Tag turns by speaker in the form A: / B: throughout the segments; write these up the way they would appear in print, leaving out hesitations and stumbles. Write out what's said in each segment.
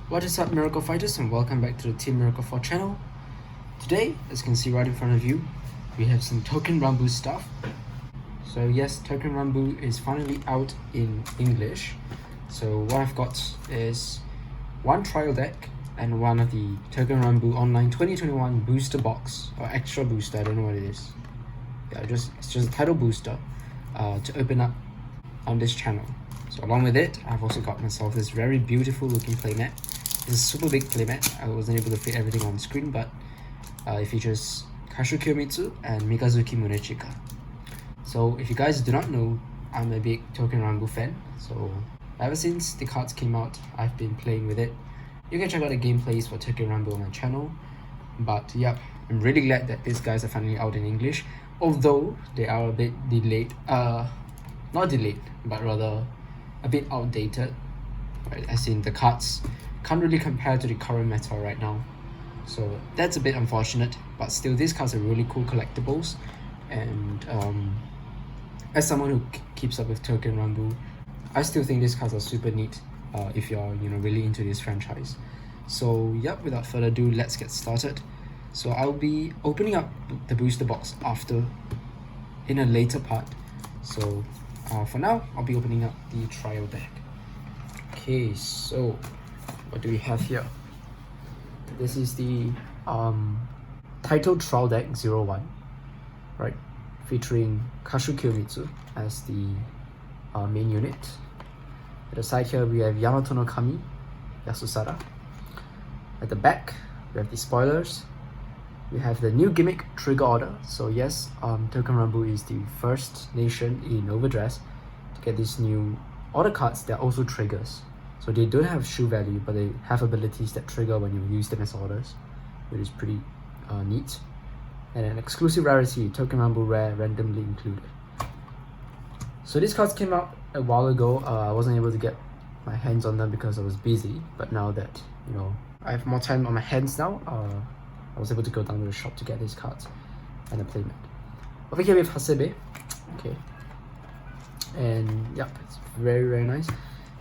A: What is up, Miracle Fighters, and welcome back to the Team Miracle 4 channel. Today, as you can see right in front of you, we have some Touken Ranbu stuff. So yes, Touken Ranbu is finally out in English. So what I've got is one trial deck and one of the Touken Ranbu Online 2021 booster box, or extra booster, I don't know what it is. Yeah, it's just a title booster to open up on this channel. So along with it, I've also got myself this very beautiful looking playmat. It's a super big playmat. I wasn't able to fit everything on screen, but it features Kashuu Kiyomitsu and Mikazuki Munechika. So if you guys do not know, I'm a big Touken Ranbu fan. So ever since the cards came out, I've been playing with it. You can check out the gameplays for Touken Ranbu on my channel. But yep, I'm really glad that these guys are finally out in English. Although they are a bit delayed, not delayed, but rather a bit outdated. Right? As in the cards can't really compare to the current meta right now. So that's a bit unfortunate, but still these cards are really cool collectibles. And as someone who keeps up with Touken Ranbu, I still think these cards are super neat if you're really into this franchise. So yep, without further ado, let's get started. So I'll be opening up the booster box in a later part. So for now, I'll be opening up the trial deck. Okay, so what do we have here? This is the title trial deck 01, right? Featuring Kashuu Kiyomitsu as the main unit. At the side here, we have Yamanbagiri, Yasusada. At the back, we have the spoilers. We have the new gimmick trigger order. So yes, Touken Ranbu is the first nation in overdress to get these new order cards that are also triggers. So they don't have shoe value, but they have abilities that trigger when you use them as orders, which is pretty neat. And an exclusive rarity, Touken Ranbu Rare, randomly included. So these cards came out a while ago. I wasn't able to get my hands on them because I was busy, but now that I have more time on my hands now, I was able to go down to the shop to get these cards and a playmat. Over here we have Hasebe. Okay. And yep, it's very nice.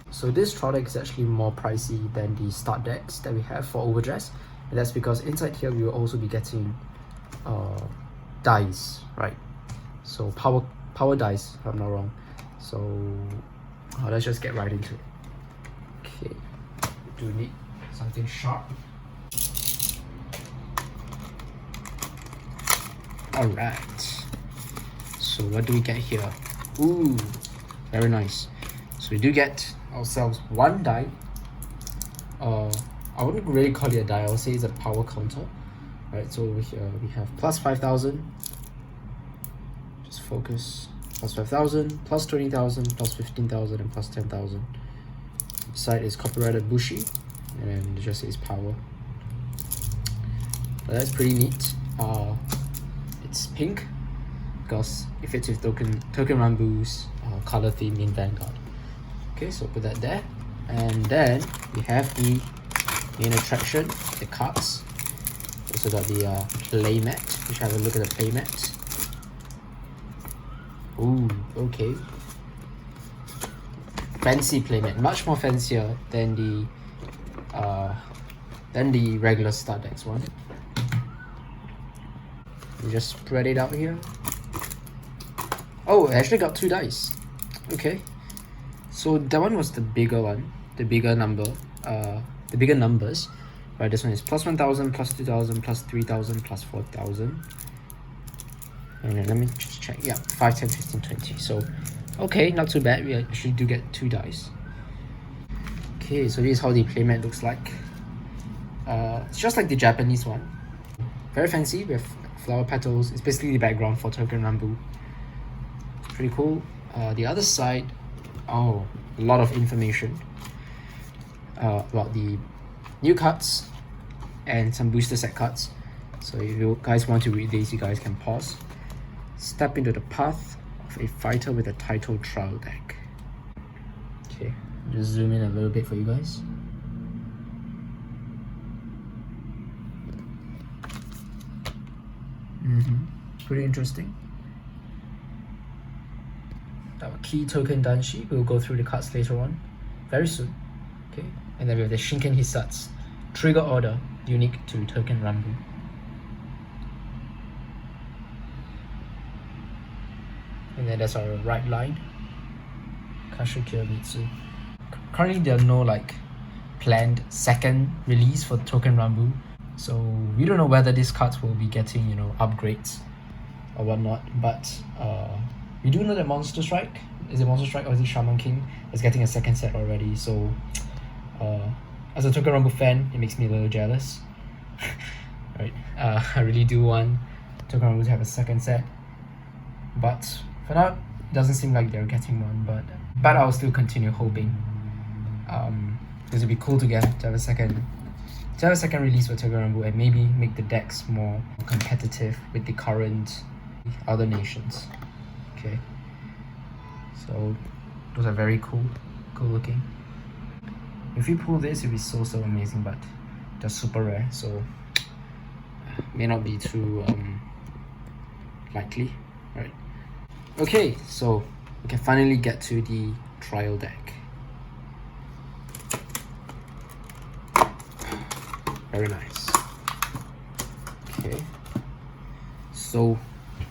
A: So this trial deck is actually more pricey than the start decks that we have for overdress. And that's because inside here we will also be getting dice, right? So power dice, if I'm not wrong. So let's just get right into it. Okay, we do need something sharp. Alright, so what do we get here? Ooh, very nice. So we do get ourselves one die. I wouldn't really call it a die, I would say it's a power counter. Right, so over here we have plus 5,000. Just focus. Plus 5,000, plus 20,000, plus 15,000, and plus 10,000. Side is copyrighted Bushi, and it just says power. But that's pretty neat. It's pink because it fits with Touken Ranbu's color theme in Vanguard. Okay, so put that there, and then we have the main attraction, the cards. Also got the playmat, which have a look at the playmat. Ooh, okay. Fancy playmat, much more fancier than the regular start decks one. You just spread it out here. Oh, I actually got two dice. Okay. So that one was the bigger one, the bigger numbers. Right, this one is plus 1,000, plus 2,000, plus 3,000, plus 4,000. And then let me just check. Yeah, 5, 10, 15, 20. So, okay, not too bad. We actually do get two dice. Okay, so this is how the playmat looks like. It's just like the Japanese one. Very fancy with flower petals. It's basically the background for Touken Ranbu. It's pretty cool. The other side, a lot of information about the new cards and some booster set cards. So if you guys want to read these, you guys can pause. Step into the path of a fighter with a title trial deck. Okay, just zoom in a little bit for you guys. Pretty interesting. Our key token Danshi. We'll go through the cards later on, very soon. Okay, And then we have the Shinken Hissatsu, trigger order, unique to Touken Ranbu. And then that's our rideline, Kashuu Kiyomitsu. Currently there are no like planned second release for Touken Ranbu, so we don't know whether these cards will be getting, you know, upgrades or whatnot, but we do know that Monster Strike, is it Monster Strike or is it Shaman King, is getting a second set already, so as a Touken Ranbu fan, it makes me a little jealous. Right, I really do want Touken Ranbu to have a second set, but for now, it doesn't seem like they're getting one, but I'll still continue hoping. Because it'd be cool to have a second release for Touken Ranbu and maybe make the decks more competitive with the current other nations. Okay, so those are very cool looking. If you pull this, it'd be so amazing, but they're super rare, so may not be too likely, right? Okay, so we can finally get to the trial deck. Very nice. Okay, so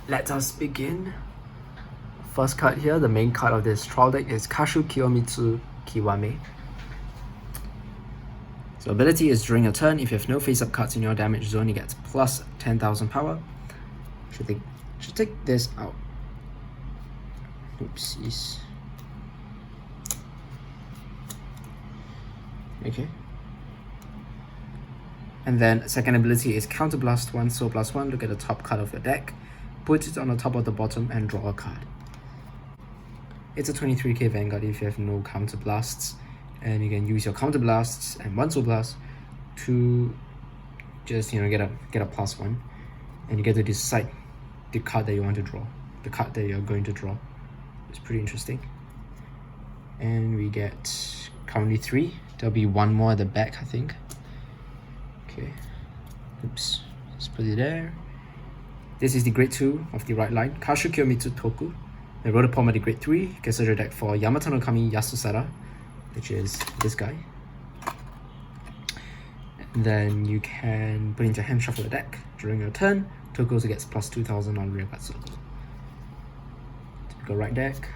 A: let us begin. First card here, the main card of this trial deck is Kashuu Kiyomitsu Kiwame. So ability is during your turn, if you have no face-up cards in your damage zone, you get plus 10,000 power. Should take this out. Oopsies. Okay. And then second ability is Counterblast 1, so +1, look at the top card of your deck, put it on the top of the bottom and draw a card. It's a 23k Vanguard if you have no Counterblasts, and you can use your Counterblasts and 1 Soul Blast to just, you know, get a +1, and you get to decide the card that you want to draw, the card that you're going to draw. It's pretty interesting. And we get currently 3. There'll be 1 more at the back, I think. Okay. Oops. Let's put it there. This is the grade 2 of the rideline, Kashuu Kiyomitsu Toku. I wrote a poem at the grade 3. You can search your deck for Yamanbagiri Yasusada, which is this guy. And then you can put into hand shuffle the deck. During your turn, Toku also gets plus 2,000 on rear guard circle. Typical right deck.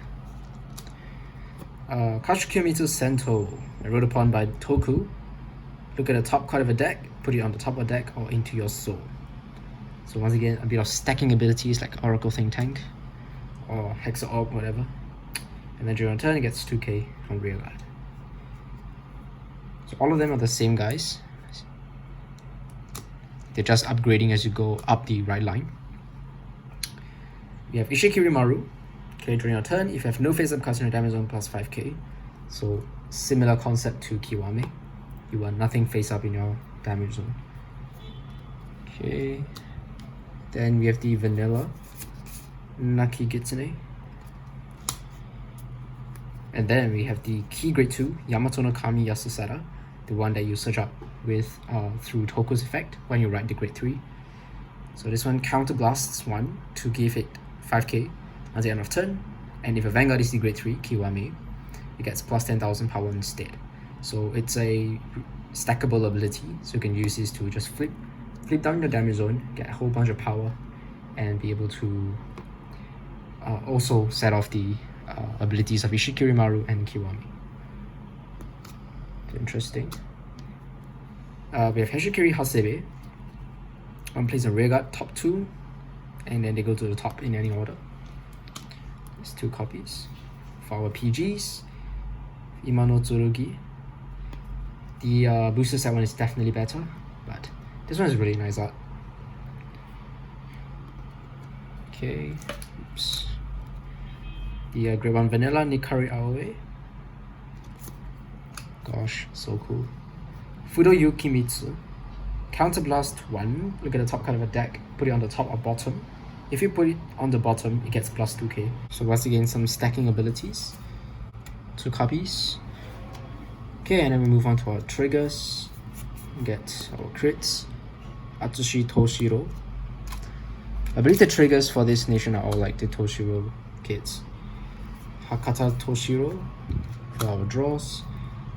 A: Kashuu Kiyomitsu Sento. I wrote upon by Toku. Look at the top card of a deck, put it on the top of the deck or into your soul. So once again, a bit of stacking abilities like Oracle Think Tank or Hexa Orb, whatever. And then during your turn, it gets 2k on rear guard. So all of them are the same guys. They're just upgrading as you go up the right line. We have Ishikiri-maru. Okay, during your turn, if you have no face-up cards in your damage zone, plus 5k. So similar concept to Kiwame. You want nothing face-up in your damage zone. Okay. Then we have the vanilla Naki Gitsune. And then we have the key grade 2 Mutsunokami Yasusada, the one that you search up with through Toku's effect when you write the grade 3. So this one counterblasts 1 to give it 5k at the end of turn, and if a Vanguard is the grade 3 Kiwame, it gets plus 10,000 power instead. So it's a stackable ability, so you can use this to just flip down your damage zone, get a whole bunch of power, and be able to also set off the abilities of Ishikiri-maru and Kiwame. Interesting. We have Heshikiri Hasebe. One plays a rear guard, top 2, and then they go to the top in any order. There's 2 copies. For our PGs, Imano Tsurugi. The booster set one is definitely better, but this one is really nice art. Okay, oops. The grade 1 vanilla Nikari Aoe. Gosh, so cool. Fudo Yukimitsu. Counterblast 1. Look at the top card of a deck, put it on the top or bottom. If you put it on the bottom, it gets plus 2k. So once again, some stacking abilities. 2 copies. Okay, and then we move on to our triggers. Get our crits. Atsushi Toshiro. I believe the triggers for this nation are all like the Toshiro kids. Hakata Toshiro for our draws.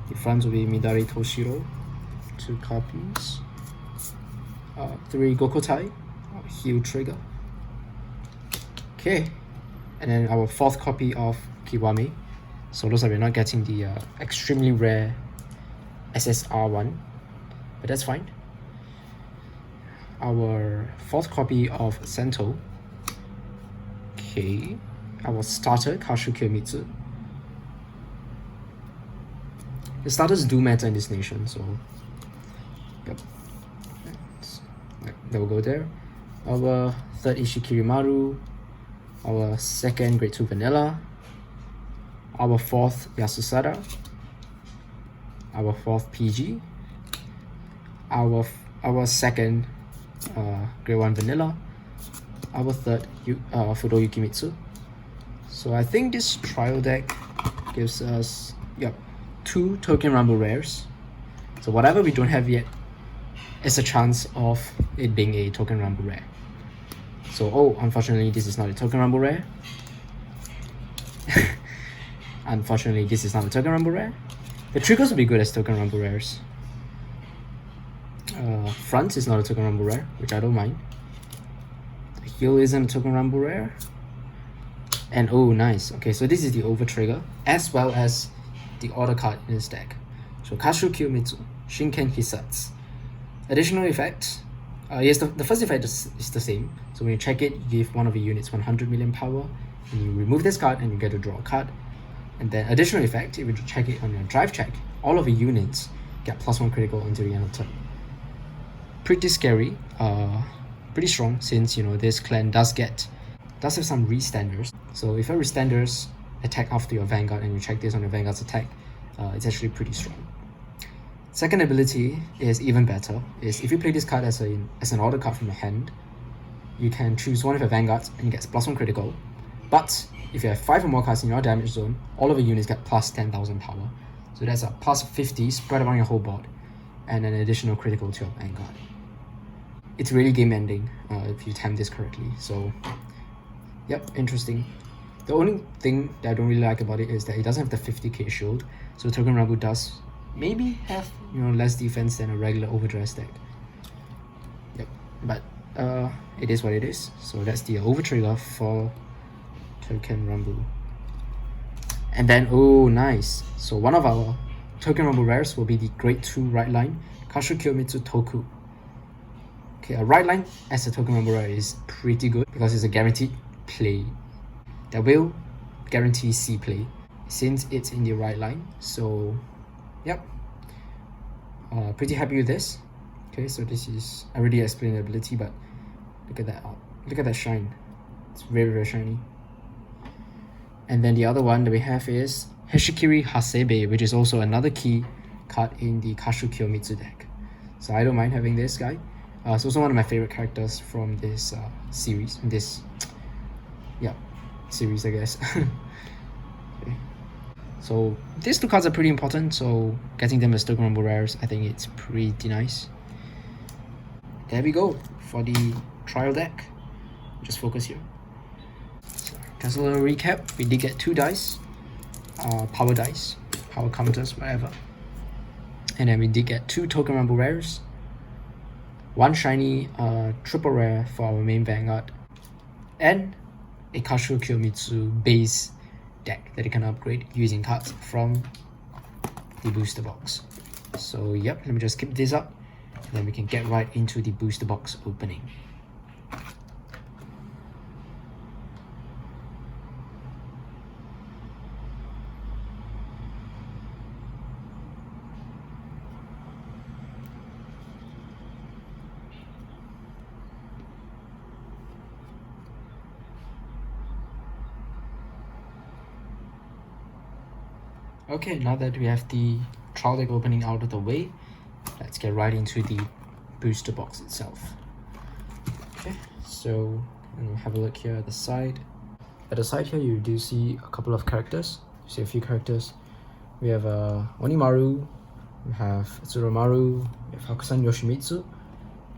A: The fronts will be Midari Toshiro, 2 copies. 3 Gokotai, heel trigger. Okay, and then our 4th copy of Kiwami. So looks like we're not getting the extremely rare SSR one, but that's fine. Our 4th copy of Sento. Okay, our starter Kashuu Kiyomitsu. The starters do matter in this nation, so yep, that will go there. Our 3rd Ishikirimaru, our 2nd Grade 2 Vanilla, our 4th Yasusada, our 4th PG, our 2nd Grade 1 Vanilla, our 3rd Fudo Yukimitsu. So I think this trial deck gives us 2 Touken Ranbu Rares. So whatever we don't have yet is a chance of it being a Touken Ranbu Rare. So unfortunately this is not a Touken Ranbu Rare. Unfortunately this is not a Touken Ranbu Rare. The triggers will be good as Touken Ranbu Rares. Front is not a Touken Ranbu Rare, which I don't mind. The heel isn't a Touken Ranbu Rare. And nice. Okay, so this is the overtrigger as well as the order card in this deck. So Kashuu Kiyomitsu, Shinken Hissatsu. Additional effect. Yes, the first effect is the same. So when you check it, you give one of your units 100 million power, and you remove this card and you get to draw a card. And then additional effect, if you check it on your drive check, all of your units get +1 critical until the end of turn. Pretty scary, pretty strong, since this clan does have some restanders. So if your restanders attack after your Vanguard and you check this on your Vanguard's attack, it's actually pretty strong. Second ability is even better. Is if you play this card as an order card from your hand, you can choose one of your Vanguards and it gets +1 critical. But if you have 5 or more cards in your damage zone, all of your units get +10,000 power. So that's a +50 spread around your whole board, and an additional critical to your Vanguard. It's really game ending if you time this correctly. So yep, interesting. The only thing that I don't really like about it is that it doesn't have the 50k shield. So Touken Ranbu does maybe have less defense than a regular overdress deck. Yep, but it is what it is. So that's the overtrigger for Touken Ranbu. And then nice. So one of our Touken Ranbu rares will be the Grade 2 rideline Kashuu Kiyomitsu Toku. Okay, a rideline as a Touken Ranbu rare is pretty good because it's a guaranteed play. That will guarantee C play since it's in the rideline. So yep, pretty happy with this. Okay, so this is, I already explained the ability, but look at that look at that shine. It's very, very shiny. And then the other one that we have is Heshikiri Hasebe, which is also another key card in the Kashuu Kiyomitsu deck. So I don't mind having this guy. It's also one of my favorite characters from this series, series, I guess. Okay. So these 2 cards are pretty important, so getting them as Touken Ranbu rares, I think it's pretty nice. There we go for the trial deck. Just focus here. So just a little recap. We did get 2 dice, power dice, power counters, whatever. And then we did get 2 Touken Ranbu rares, 1 shiny triple rare for our main Vanguard, and a Kashuu Kiyomitsu base deck that you can upgrade using cards from the booster box. So yep, let me just keep this up, and then we can get right into the booster box opening. Okay, now that we have the trial deck opening out of the way, let's get right into the booster box itself. Okay, so have a look here at the side. At the side here, you do see a couple of characters. You see a few characters. We have Onimaru, we have Tsurumaru, we have Hakusan Yoshimitsu,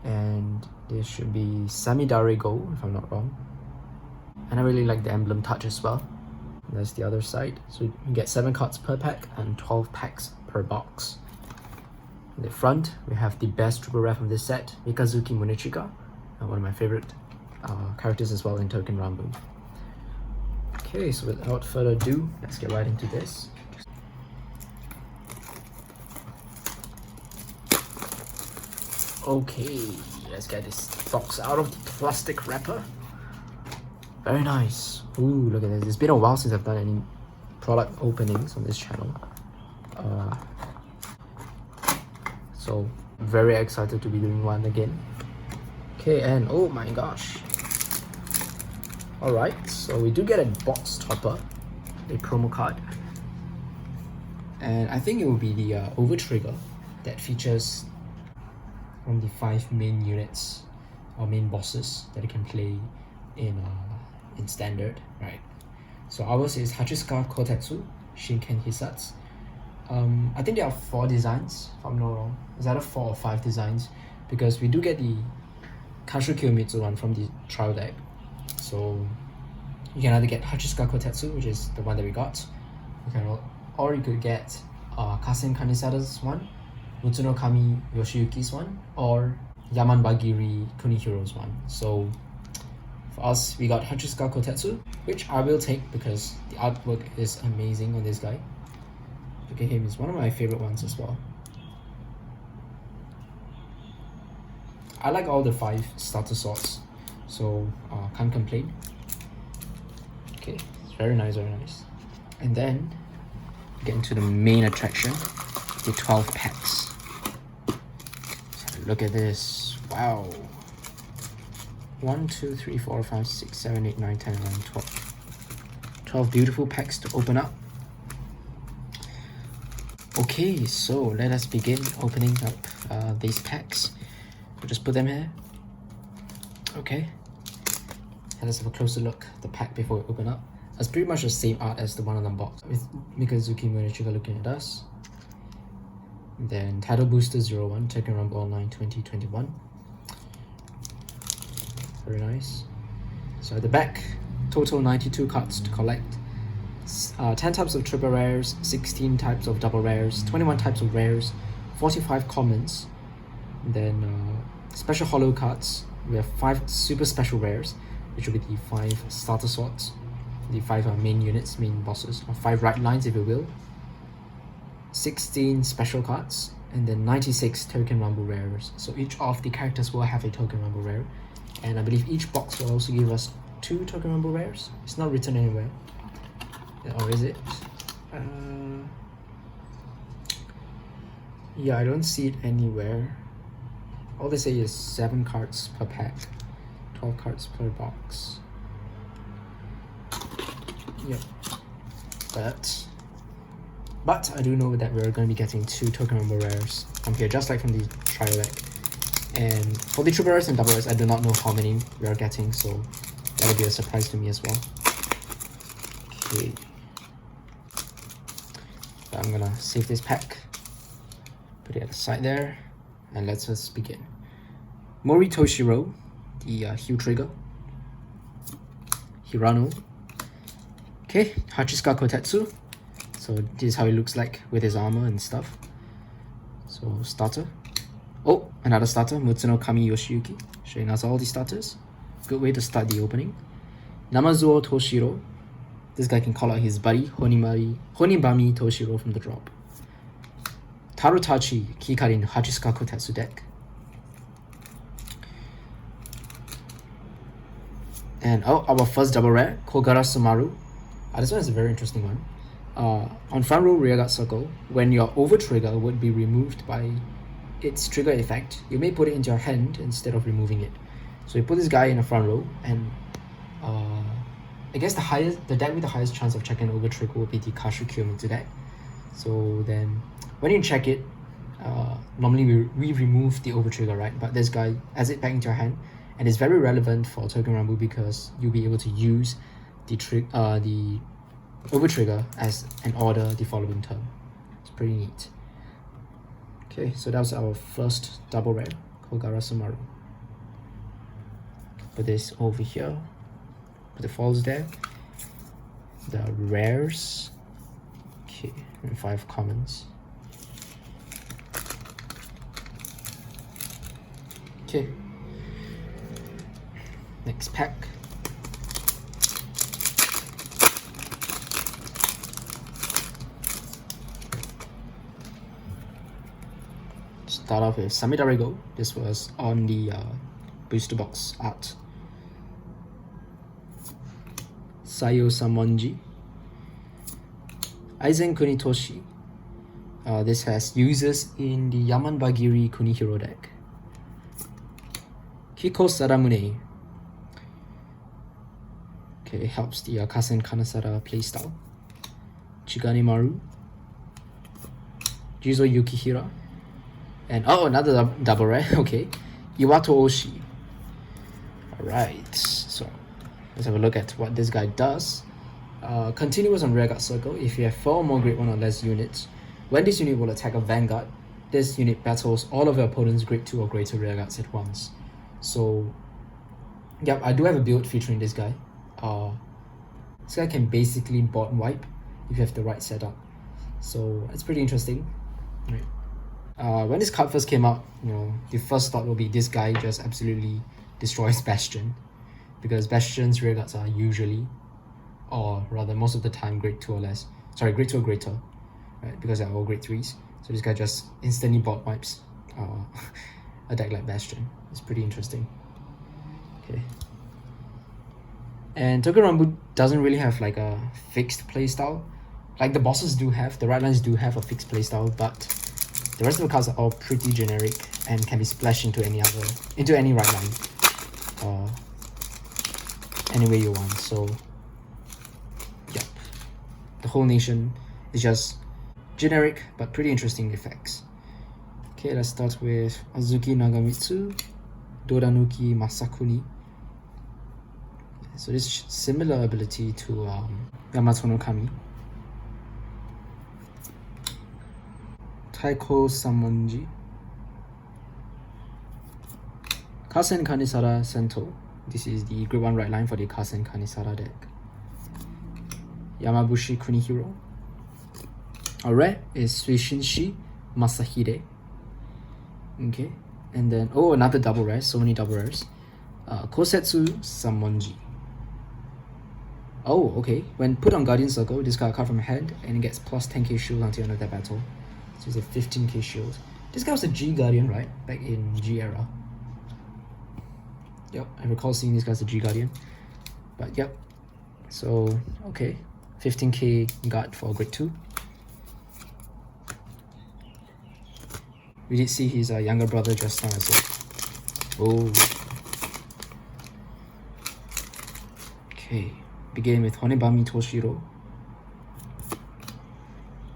A: and this should be Samidare Go, if I'm not wrong. And I really like the emblem touch as well. And that's the other side. So you get 7 cards per pack and 12 packs per box. In the front, we have the best triple rare from this set, Mikazuki Munichika, one of my favorite characters as well in Touken Ranbu. Okay, so without further ado, let's get right into this. Okay, let's get this box out of the plastic wrapper. Very nice. Ooh, look at this. It's been a while since I've done any product openings on this channel. So very excited to be doing one again. Okay, and oh my gosh. Alright, so we do get a box topper, a promo card. And I think it will be the overtrigger that features from the 5 main units or main bosses that you can play in standard, right? So ours is Hachisuka, Kotetsu, Shinken Hissatsu. I think there are 4 designs, if I'm not wrong. It's either 4 or 5 designs, because we do get the Kashuu Kiyomitsu one from the trial deck. So you can either get Hachisuka Kotetsu, which is the one that we got, or you could get Kasen Kanesada's one, Mutsunokami Yoshiyuki's one, or Yamanbagiri Kunihiro's one. So for us, we got Hachisuka Kotetsu, which I will take because the artwork is amazing on this guy. Look at him, he's one of my favorite ones as well. I like all the 5 starter swords, so can't complain. Okay, it's very nice, very nice. And then get into the main attraction, the 12 packs. So look at this, wow. 1, 2, 3, 4, 5, 6, 7, 8, 9, 10, 11, 12. 12 beautiful packs to open up. Okay, so let us begin opening up these packs. We'll just put them here. Okay. And let's have a closer look at the pack before we open up. It's pretty much the same art as the one on the box, with Mikazuki Munichika looking at us. And then Title Booster 01, Touken Ranbu Online 2021. Very nice. So at the back, total 92 cards to collect. 10 types of triple rares, 16 types of double rares, 21 types of rares, 45 commons. And then special holo cards. We have 5 super special rares, which will be the 5 starter swords, the 5 main units, main bosses, or 5 ridelines if you will. 16 special cards, and then 96 Touken Ranbu Rares. So each of the characters will have a Touken Ranbu Rare, and I believe each box will also give us 2 Touken Ranbu Rares. It's not written anywhere. Or is it? Yeah, I don't see it anywhere. All they say is 7 cards per pack, 12 cards per box. Yep. But I do know that we're going to be getting 2 Touken Ranbu Rares from here, just like from the trial deck. And for the triple rares and double rares, I do not know how many we are getting, so that'll be a surprise to me as well. Okay. So I'm gonna save this pack, put it at the side there, and let's just begin. Mori Toshiro, the Hue Trigger. Hirano. Okay, Hachisuka Kotetsu. So this is how it looks like with his armor and stuff. So starter. Oh, another starter, Mutsunokami Yoshiyuki, showing us all the starters. Good way to start the opening. Namazuo Toshiro. This guy can call out his buddy, Honibami Toshiro from the drop. Tarutachi Kikarin Hachisuka Kotetsu deck. And oh, our first double rare, Kogara Sumaru. This one is a very interesting one. On front row rearguard circle, when your overtrigger would be removed by its trigger effect, you may put it into your hand instead of removing it. So you put this guy in the front row, and I guess the deck with the highest chance of checking overtrigger will be the Kashuu Kiyomitsu deck. So then, when you check it, normally we remove the overtrigger, right? But this guy has it back into your hand, and it's very relevant for Touken Ranbu because you'll be able to use the overtrigger as an order the following turn. It's pretty neat. Okay, so that was our first double rare, Kogara Sumaru. Put this over here, put the foils there. the rares. Okay, and 5 commons. Okay. Next pack. Start off with Samidarigo. This was on the booster box art. Sayo Samonji. Aizen Kunitoshi. This has users in the Yamanbagiri Kunihiro deck. Kiko Sadamune. Okay, it helps the Kasen Kanesada playstyle. Chigane Maru. Jizo Yukihira. And oh, another double rare. Okay, Iwato Oshi. Alright, so let's have a look at what this guy does. Continuous on Rearguard Circle. If you have 4 more grade 1 or less units, when this unit will attack a Vanguard, this unit battles all of your opponent's grade 2 or greater rearguards at once. So, yep, I do have a build featuring this guy. This guy can basically board wipe if you have the right setup. So, it's pretty interesting. Right. When this card first came out, the first thought will be this guy just absolutely destroys Bastion, because Bastion's rearguards are usually, or rather most of the time, grade 2 or less. Sorry, grade 2 or greater, right? Because they're all grade 3s. So this guy just instantly board wipes a deck like Bastion. It's pretty interesting. Okay. And Touken Ranbu doesn't really have like a fixed playstyle. Like the bosses do have, the ridelines do have a fixed playstyle, but the rest of the cards are all pretty generic and can be splashed into any rideline, any way you want. So, yep, the whole nation is just generic but pretty interesting effects. Okay, let's start with Azuki Nagamitsu, Doranuki Masakuni. So this similar ability to Mutsunokami. Taiko Samonji. Kasen Kanesada Sento. This is the grade 1 right line for the Kasen Kanesada deck. Yamabushi Kunihiro. A rare is Suishinshi Masahide. Okay, and then another double rare, so many double rares. Kotetsu Samonji. Oh, okay. When put on Guardian Circle, discard a card from hand and it gets plus 10k shield until the end of that battle. So it's a 15k shield. This guy was a G Guardian, right? Back in G era. Yep, I recall seeing this guy as a G Guardian. But yep. So, okay. 15k guard for grade 2. We did see his younger brother just now as well. Oh. Okay. Begin with Honebami Toshiro.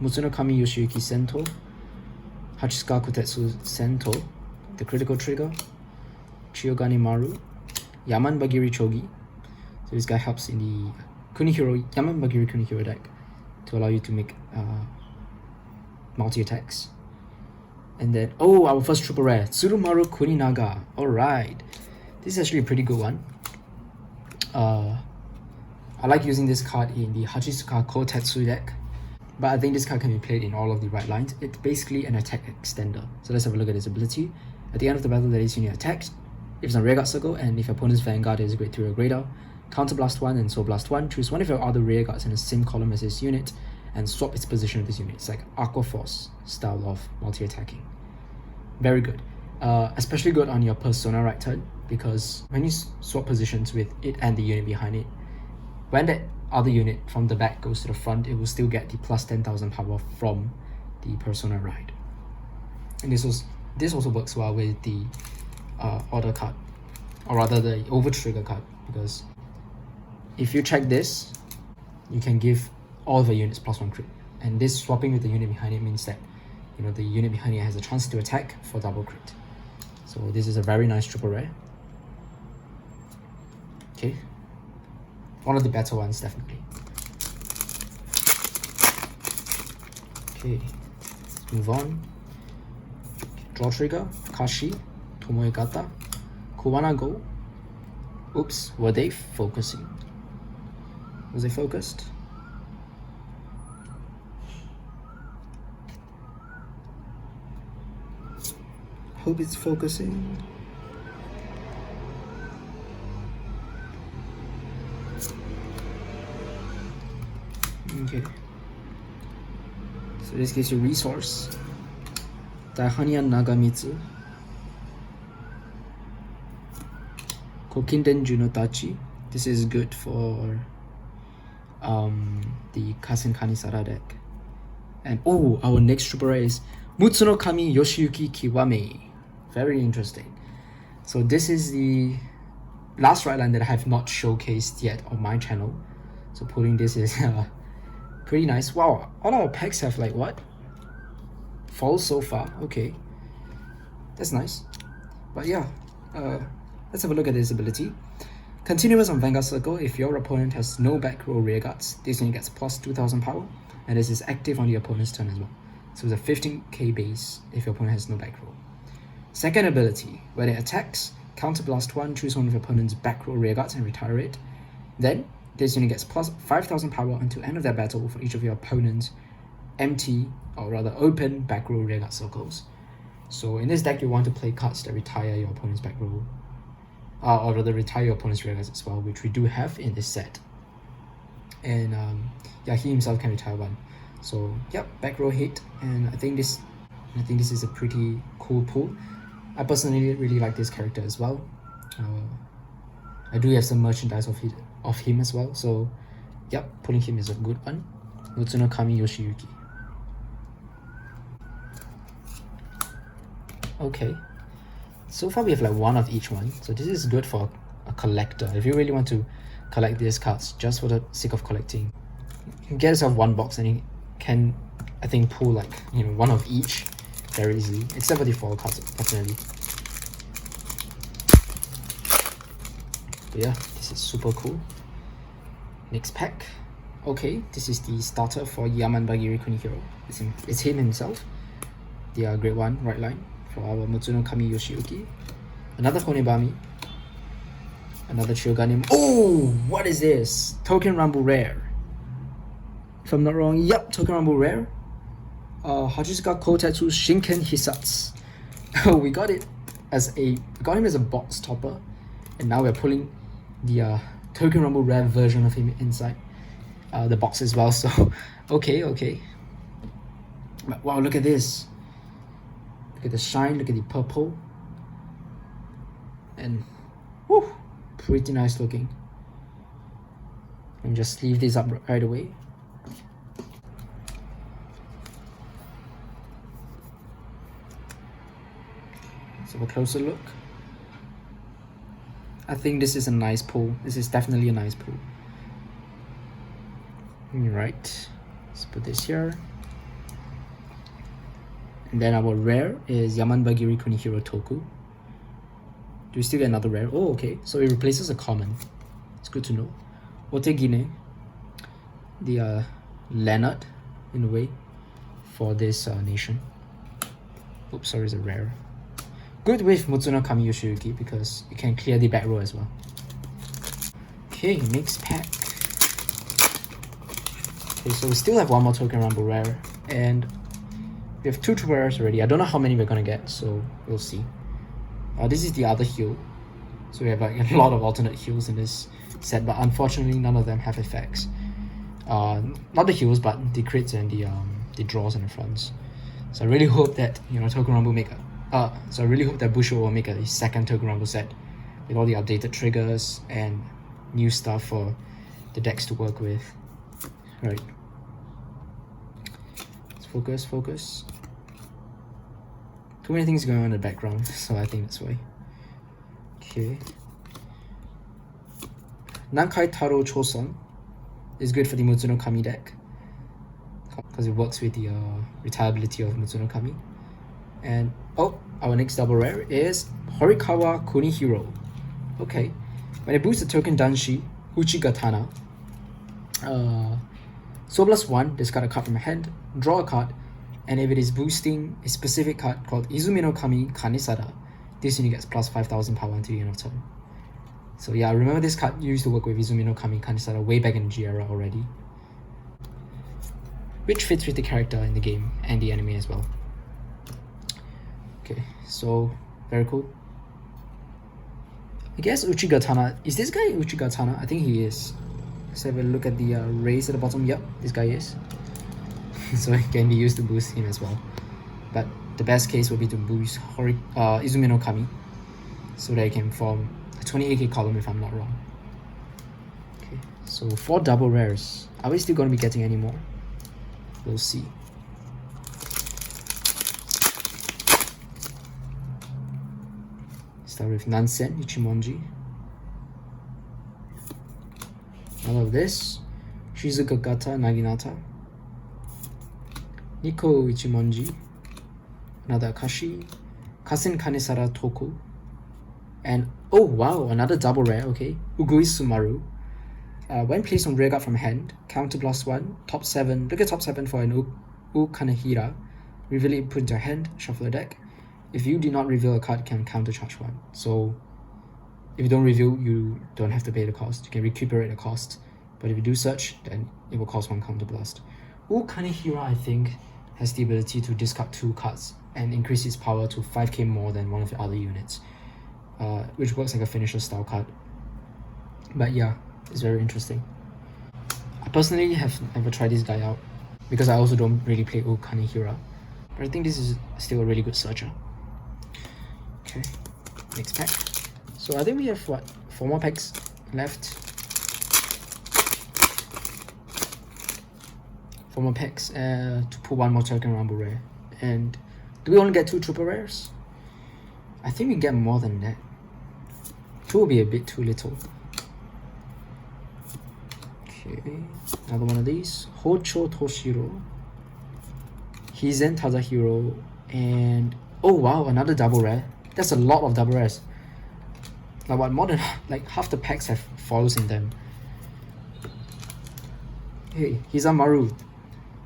A: Mutsunokami Yoshiyuki Sento. Hachisuka Kotetsu Sento. The critical trigger. Chiyogane Maru. Yamanbagiri Chogi. So this guy helps in the Yamanbagiri Kunihiro deck to allow you to make multi-attacks. And then, our first triple rare, Tsurumaru Kuninaga. Alright. This is actually a pretty good one. I like using this card in the Hachisuka Kotetsu deck, but I think this card can be played in all of the right lines. It's basically an attack extender. So let's have a look at its ability. At the end of the battle, that is unit attacked. If it's on Rearguard Circle, and if your opponent's Vanguard is grade 3 or greater, counterblast 1 and soul blast 1. Choose one of your other rearguards in the same column as this unit, and swap its position with this unit. It's like Aqua Force style of multi-attacking. Very good. Especially good on your Persona right turn, because when you swap positions with it and the unit behind it, when that other unit from the back goes to the front, it will still get the plus 10,000 power from the Persona ride. And this also works well with the order card, or rather the overtrigger card, because if you check this, you can give all the units plus 1 crit, and this swapping with the unit behind it means that the unit behind it has a chance to attack for double crit. So this is a very nice triple rare. Okay, one of the better ones, definitely. Okay, let's move on. Draw trigger, Kashi, Tomoegata, Kuwanago. Oops, were they focusing? Was they focused? Hope it's focusing. Okay. So this gives you resource. Daihanian Nagamitsu. Kokinden Junotachi. This is good for the Kasen Kanesada deck. And oh, our next super rare is Mutsunokami Yoshiyuki Kiwame. Very interesting. So this is the last rideline that I have not showcased yet on my channel. So pulling this is pretty nice. Wow, all our packs have like what? Falls so far. Okay, that's nice. But yeah, let's have a look at this ability. Continuous on Vanguard Circle. If your opponent has no back row rear guards, this unit gets plus 2000 power, and this is active on the opponent's turn as well. So it's a 15k base if your opponent has no back row. Second ability, when it attacks, counterblast 1, choose one of your opponent's back row rear guards and retire it. Then this unit gets plus 5000 power until end of their battle for each of your opponent's empty, or rather open, back row rear guard circles. So in this deck, you want to play cards that retire your opponent's back row, or rather retire your opponent's rear guards as well, which we do have in this set. And yeah, he himself can retire one. So yep, back row hit, and I think this is a pretty cool pull. I personally really like this character as well. I do have some merchandise of him as well. So yep, pulling him is a good one. Mutsunokami Yoshiyuki. Okay, so far we have like one of each one, so this is good for a collector. If you really want to collect these cards just for the sake of collecting, you can get yourself one box and you can, I think, pull like, you know, one of each very easily, except for the foil cards, definitely. But yeah, this is super cool. Next pack. Okay, this is the starter for Yamanbagiri Kunihiro. It's him himself, the grade 1 rideline for our Mutsunokami Yoshiyuki. Another Honebami. Another Chioganim. Oh, what is this? Touken Ranbu Rare. If I'm not wrong, yep, Touken Ranbu Rare. Hachisuka Kotetsu Shinken Hissatsu. Oh, we got him as a box topper, and now we're pulling the Touken Ranbu Rare version of him inside the box as well. So okay. But wow, look at this. Look at the shine, look at the purple. And whew, pretty nice looking. And just sleeve this up right away. Let's have a closer look. I think this is a nice pull. This is definitely a nice pull. Alright, let's put this here. And then our rare is Yamanbagiri Kunihiro Toku. Do we still get another rare? Oh, okay. So it replaces a common. It's good to know. Otegine, the Leonard, in a way, for this nation. Oops, sorry, it's a rare. Good with Mutsunokami Yoshiyuki because you can clear the back row as well. Okay, next pack. Okay, so we still have one more Touken Ranbu Rare, and we have 2 True Rares already. I don't know how many we're gonna get, so we'll see. This is the other heal. So we have like a lot of alternate heals in this set, but unfortunately none of them have effects. Not the heals, but the crits and the draws and the fronts. So I really hope that, you know, Touken Ranbu make a so I really hope that Busho will make a second Touken Ranbu set with all the updated triggers and new stuff for the decks to work with. Right. Let's focus. Too many things going on in the background, so I think that's why. Okay. Nankai Taro Choson is good for the Mutsunokami deck because it works with the retireability of Mutsunokami. And oh, our next double rare is Horikawa Kunihiro. Okay. When it boosts the token Danshi, Uchigatana, so +1, discard a card from your hand, draw a card, and if it is boosting a specific card called Izuminokami Kanesada, this unit gets plus 5000 power until the end of turn. So yeah, remember this card used to work with Izuminokami Kanesada way back in the G era already, which fits with the character in the game and the anime as well. Okay, so very cool. I guess Uchigatana. Is this guy Uchigatana? I think he is. Let's have a look at the raise at the bottom. Yep, this guy is. So it can be used to boost him as well. But the best case would be to boost Mutsunokami, so that he can form a 28k column if I'm not wrong. Okay, so 4 double rares. Are we still going to be getting any more? We'll see. Start with Nansen Ichimonji. I love this. Shizuka Gata Naginata. Nikko Ichimonji. Another Akashi. Kasen Kanesada Toku. And oh wow, another double rare, okay. Ugui Sumaru. When placed on rearguard from hand, counter plus 1, top 7. Look at top 7 for an Kanehira. Reveal it, put into your hand, shuffle the deck. If you do not reveal a card, you can counter charge 1. So if you don't reveal, you don't have to pay the cost. You can recuperate the cost. But if you do search, then it will cost 1 counter blast. Kanehira, I think, has the ability to discard 2 cards and increase its power to 5k more than one of the other units, which works like a finisher style card. But yeah, it's very interesting. I personally have never tried this guy out because I also don't really play Kanehira, but I think this is still a really good searcher. Okay, next pack. So I think we have what, 4 more packs left. 4 more packs to pull 1 more Touken Ranbu Rare. And do we only get 2 triple rares? I think we get more than that. 2 will be a bit too little. Okay, another one of these. Hocho Toshiro. Hizen Tadahiro. And oh wow, another double rare. That's a lot of double rares. Like what, more than like half the packs have foils in them. Hey, Hizamaru.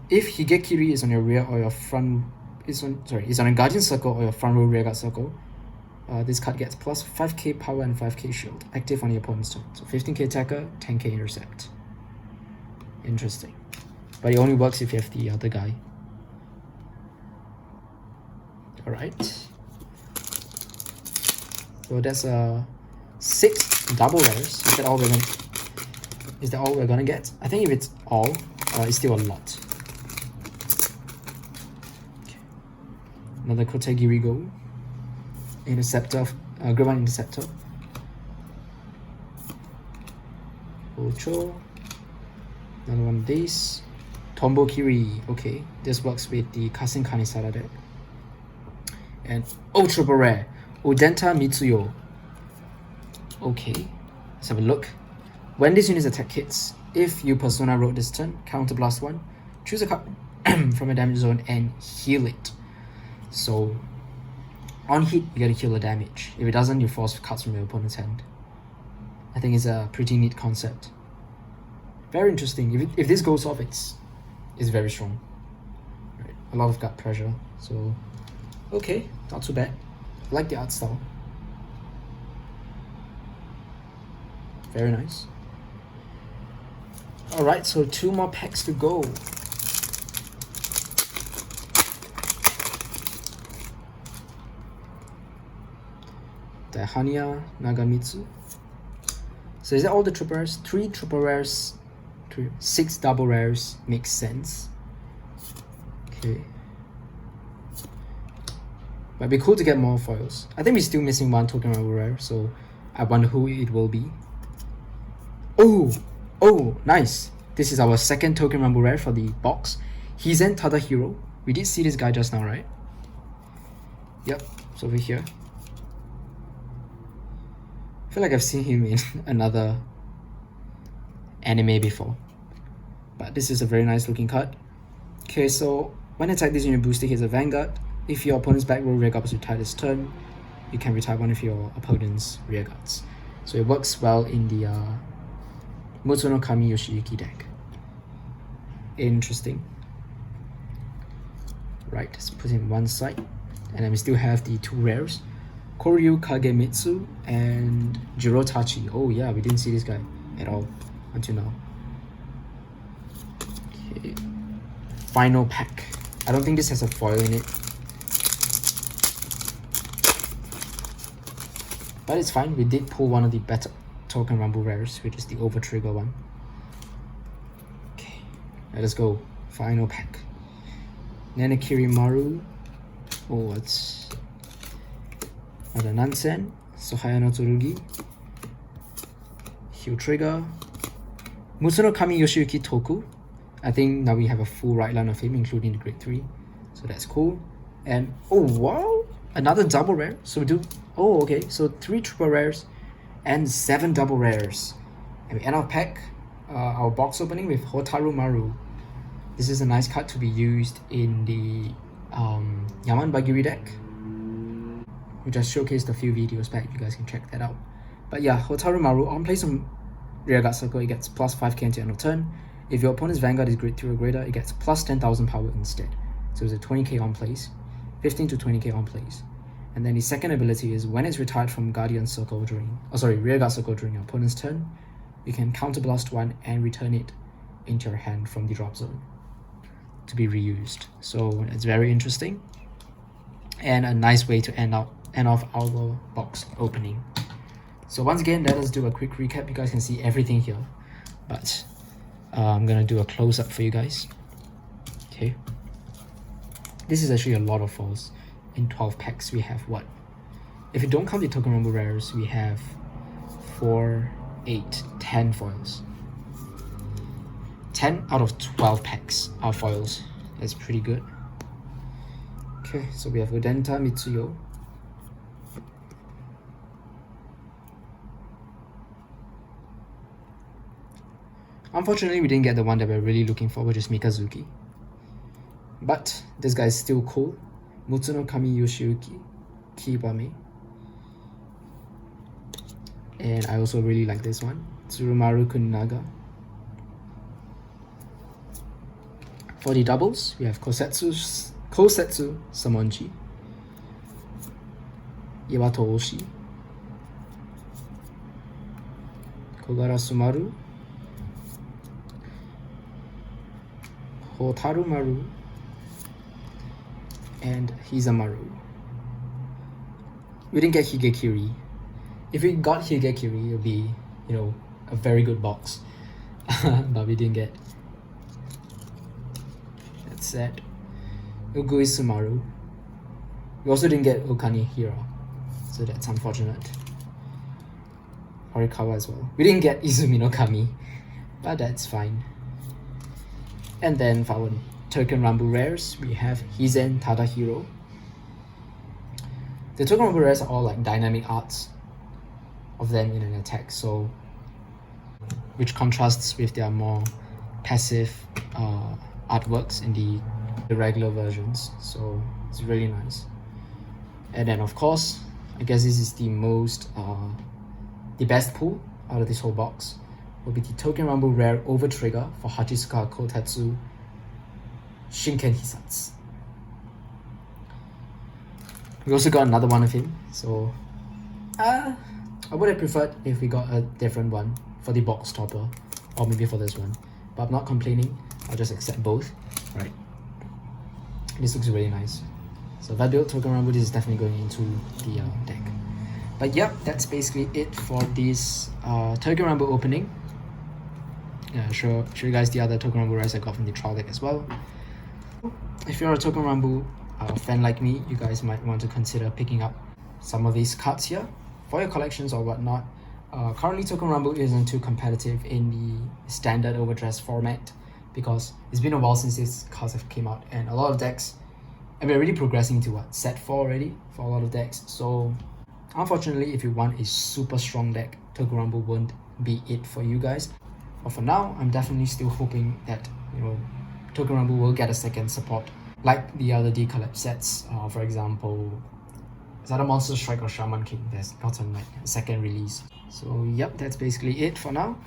A: If Higekiri is on your rear or your front, is on a guardian circle or your front row rearguard circle, this card gets plus 5k power and 5k shield, active on the opponent's turn. So 15k attacker, 10k intercept. Interesting. But it only works if you have the other guy. Alright. So that's 6 double rares. Is that all we're gonna get? I think if it's all, it's still a lot. Okay. Another Kotegiri Go. Interceptor, Grade 1 Interceptor. Ocho. Another one of these. Tombo Kiri. Okay, this works with the Kasen Kanesada deck. And triple rare. Udenta Mitsuyo. Okay, let's have a look. When this unit's attack hits, if you persona wrote this turn, counter blast 1, choose a card from a damage zone and heal it. So on hit, you gotta heal the damage. If it doesn't, you force cards from your opponent's hand. I think it's a pretty neat concept. Very interesting. If this goes off, it's very strong. Right. A lot of gut pressure. So okay, not too bad. I like the art style. Very nice. Alright, so 2 more packs to go. The Hanya Nagamitsu. So is that all the triple rares? 3 triple rares, 6 double rares makes sense. Okay. But it'd be cool to get more foils. I think we're still missing 1 Touken Ranbu Rare, so I wonder who it will be. Oh, nice. This is our second Touken Ranbu Rare for the box. Hizen Tadahiro. We did see this guy just now, right? Yep, it's over here. I feel like I've seen him in another anime before. But this is a very nice looking card. Okay, so when attack this unit boosting hits a Vanguard, if your opponent's back row rearguard was retired this turn, you can retire one of your opponent's rearguards. So it works well in the Mutsunokami Yoshiyuki deck. Interesting. Right, let's put in one side. And then we still have the 2 rares. Koryu Kagemitsu and Jirotachi. Oh yeah, we didn't see this guy at all until now. Okay. Final pack. I don't think this has a foil in it. But it's fine, we did pull one of the better Touken Ranbu Rares, which is the overtrigger one. Okay, let us go. Final pack. Nanakiri Maru. Oh, it's another Nansen. Sohaya no Tsurugi. Heel Trigger. Mutsunokami Yoshiyuki Toku. I think now we have a full right line of him, including the grade 3. So that's cool. And oh wow! Another double rare. So we do, oh okay, so 3 triple rares and 7 double rares. And we end our pack, our box opening with Hotaru Maru. This is a nice card to be used in the Yamanbagiri deck, which I showcased a few videos back. You guys can check that out. But yeah, Hotaru Maru, on place on rearguard circle, it gets plus 5k until end of turn. If your opponent's Vanguard is grade 3 or greater, it gets plus 10,000 power instead. So it's a 20k on place, 15 to 20k on place. And then the second ability is when it's retired from Guardian Circle during, rearguard circle during your opponent's turn, you can counterblast 1 and return it into your hand from the drop zone to be reused. So it's very interesting and a nice way to end off our box opening. So once again, let us do a quick recap. You guys can see everything here, but I'm gonna do a close-up for you guys. Okay, this is actually a lot of foils. In 12 packs we have what? If you don't count the Touken Ranbu Rares, we have 4, 8, 10 foils. 10 out of 12 packs are foils. That's pretty good. Okay, so we have Udenta Mitsuyo. Unfortunately, we didn't get the one that we're really looking for, which is Mikazuki. But this guy is still cool. Mutsunokami Yoshiyuki Kibame. And I also really like this one. Tsurumaru Kuninaga. For the doubles, we have Kotetsu Samonji. Iwato Oshi. Kogara Sumaru. Hotaru Maru. And Hizamaru. We didn't get Higekiri. If we got Higekiri, it would be, you know, a very good box. But we didn't get. That's sad. Ugui Sumaru. We also didn't get Kunihiro, so that's unfortunate. Horikawa as well. We didn't get Izumi no Kami, but that's fine. And then for our Touken Ranbu Rares, we have Hizen Tadahiro. The Touken Ranbu Rares are all like dynamic arts of them in an attack, so which contrasts with their more passive artworks in the regular versions. So it's really nice. And then of course, I guess this is the most the best pull out of this whole box will be the Touken Ranbu Rare overtrigger for Hachisuka Kotetsu Shinken Hissatsu. We also got another one of him, so I would have preferred if we got a different one for the box topper, or maybe for this one, but I'm not complaining. I'll just accept both. Right, this looks really nice. So if I build Touken Ranbu, this is definitely going into the deck. But yep, that's basically it for this Touken Ranbu opening. Yeah, show you guys the other Touken Ranbu Rares I got from the trial deck as well. If you're a Touken Ranbu fan like me, you guys might want to consider picking up some of these cards here for your collections or whatnot. Currently, Touken Ranbu isn't too competitive in the standard overdress format because it's been a while since these cards have came out, and a lot of decks, and we're already progressing to what, set 4 already for a lot of decks. So unfortunately, if you want a super strong deck, Touken Ranbu won't be it for you guys. But for now, I'm definitely still hoping that, you know, Touken Ranbu will get a second support like the other D-collab sets. For example, is that a Monster Strike or Shaman King that's gotten like a second release. So yep, that's basically it for now.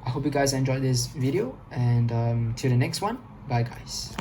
A: I hope you guys enjoyed this video, and till the next one, bye guys.